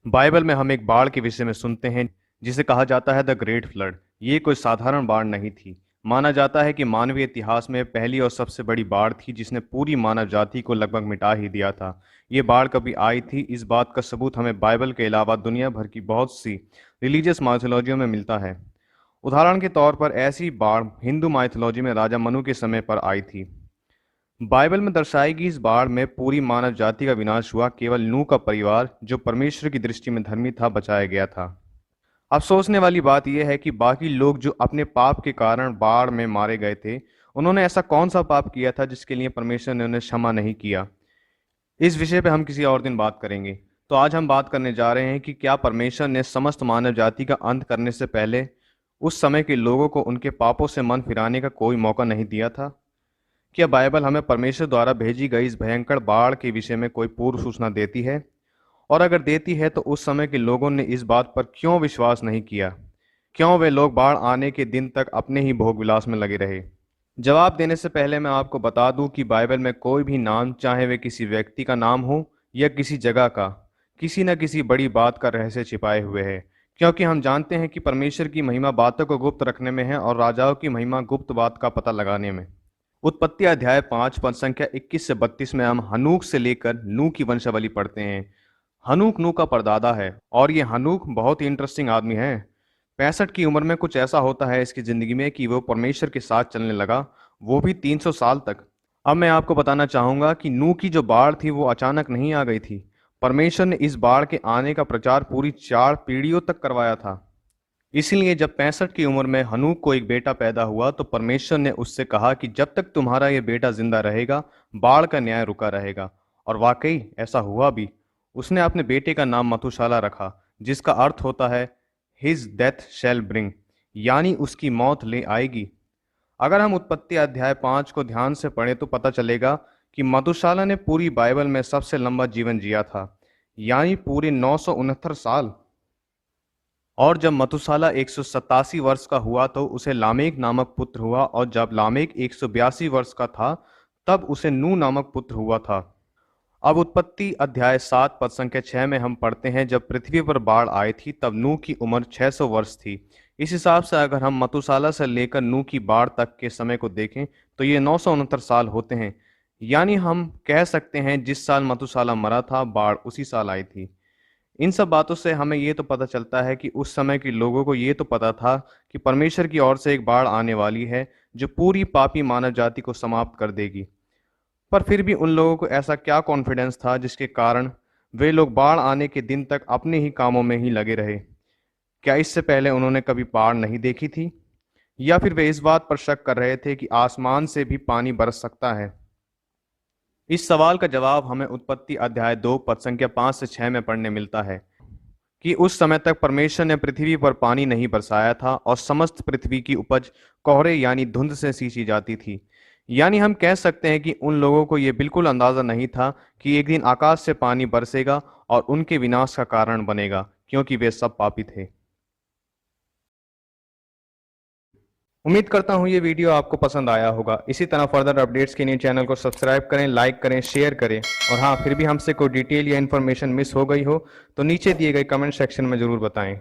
Bible में हम एक बाढ़ के विषय में सुनते हैं जिसे कहा जाता है द ग्रेट फ्लड। ये कोई साधारण बाढ़ नहीं थी। माना जाता है कि मानवीय इतिहास में पहली और सबसे बड़ी बाढ़ थी जिसने पूरी मानव जाति को लगभग मिटा ही दिया था। ये बाढ़ कभी आई थी, इस बात का सबूत हमें बाइबल के अलावा दुनिया भर की बहुत सी रिलीजियस माइथोलॉजियों में मिलता है। उदाहरण के तौर पर ऐसी बाढ़ हिंदू माइथोलॉजी में राजा मनु के समय पर आई थी। बाइबल में दर्शाई गई इस बाढ़ में पूरी मानव जाति का विनाश हुआ, केवल नूह का परिवार जो परमेश्वर की दृष्टि में धर्मी था बचाया गया था। अब सोचने वाली बात यह है कि बाकी लोग जो अपने पाप के कारण बाढ़ में मारे गए थे, उन्होंने ऐसा कौन सा पाप किया था जिसके लिए परमेश्वर ने उन्हें क्षमा नहीं किया। इस विषय पे हम किसी और दिन बात करेंगे। तो आज हम बात करने जा रहे हैं कि क्या परमेश्वर ने समस्त मानव जाति का अंत करने से पहले उस समय के लोगों को उनके पापों से मन फिराने का कोई मौका नहीं दिया था। क्या बाइबल हमें परमेश्वर द्वारा भेजी गई इस भयंकर बाढ़ के विषय में कोई पूर्व सूचना देती है, और अगर देती है तो उस समय के लोगों ने इस बात पर क्यों विश्वास नहीं किया? क्यों वे लोग बाढ़ आने के दिन तक अपने ही भोग विलास में लगे रहे? जवाब देने से पहले मैं आपको बता दूं कि बाइबल में कोई भी नाम, चाहे वे किसी व्यक्ति का नाम हो या किसी जगह का, किसी न किसी बड़ी बात का रहस्य छिपाए हुए है। क्योंकि हम जानते हैं कि परमेश्वर की महिमा बातों को गुप्त रखने में है और राजाओं की महिमा गुप्त बात का पता लगाने में। उत्पत्ति अध्याय 5 पद संख्या 21 से 32 में हम हनूक से लेकर नूह की वंशावली पढ़ते हैं। हनूक नूह का परदादा है और ये हनूक बहुत ही इंटरेस्टिंग आदमी है। 65 की उम्र में कुछ ऐसा होता है इसकी जिंदगी में कि वो परमेश्वर के साथ चलने लगा, वो भी 300 साल तक। अब मैं आपको बताना चाहूंगा कि नूह की जो बाढ़ थी वो अचानक नहीं आ गई थी। परमेश्वर ने इस बाढ़ के आने का प्रचार पूरी 4 पीढ़ियों तक करवाया था। इसलिए जब 65 की उम्र में हनूक को एक बेटा पैदा हुआ तो परमेश्वर ने उससे कहा कि जब तक तुम्हारा ये बेटा जिंदा रहेगा बाढ़ का न्याय रुका रहेगा। और वाकई ऐसा हुआ भी। उसने अपने बेटे का नाम मथुशाला रखा, जिसका अर्थ होता है हिज डेथ शैल ब्रिंग, यानी उसकी मौत ले आएगी। अगर हम उत्पत्ति अध्याय 5 को ध्यान से पढ़ें तो पता चलेगा कि मथुशाला ने पूरी बाइबल में सबसे लंबा जीवन जिया था, यानी पूरे 969 साल। और जब मथुशाला 187 वर्ष का हुआ तो उसे लामेक नामक पुत्र हुआ, और जब लामेक 182 वर्ष का था तब उसे नूह नामक पुत्र हुआ था। अब उत्पत्ति अध्याय 7 पद संख्या 6 में हम पढ़ते हैं, जब पृथ्वी पर बाढ़ आई थी तब नूह की उम्र 600 वर्ष थी। इस हिसाब से अगर हम मथुशाला से लेकर नूह की बाढ़ तक के समय को देखें तो ये 969 साल होते हैं। यानी हम कह सकते हैं जिस साल मथुशाला मरा था बाढ़ उसी साल आई थी। इन सब बातों से हमें ये तो पता चलता है कि उस समय के लोगों को ये तो पता था कि परमेश्वर की ओर से एक बाढ़ आने वाली है जो पूरी पापी मानव जाति को समाप्त कर देगी। पर फिर भी उन लोगों को ऐसा क्या कॉन्फिडेंस था जिसके कारण वे लोग बाढ़ आने के दिन तक अपने ही कामों में ही लगे रहे? क्या इससे पहले उन्होंने कभी बाढ़ नहीं देखी थी, या फिर वे इस बात पर शक कर रहे थे कि आसमान से भी पानी बरस सकता है? इस सवाल का जवाब हमें उत्पत्ति अध्याय 2 पद संख्या 5 से 6 में पढ़ने मिलता है कि उस समय तक परमेश्वर ने पृथ्वी पर पानी नहीं बरसाया था और समस्त पृथ्वी की उपज कोहरे यानी धुंध से सींची जाती थी। यानी हम कह सकते हैं कि उन लोगों को यह बिल्कुल अंदाजा नहीं था कि एक दिन आकाश से पानी बरसेगा और उनके विनाश का कारण बनेगा, क्योंकि वे सब पापी थे। उम्मीद करता हूँ ये वीडियो आपको पसंद आया होगा। इसी तरह फर्दर अपडेट्स के लिए चैनल को सब्सक्राइब करें, लाइक करें, शेयर करें। और हाँ, फिर भी हमसे कोई डिटेल या इन्फॉर्मेशन मिस हो गई हो तो नीचे दिए गए कमेंट सेक्शन में ज़रूर बताएं।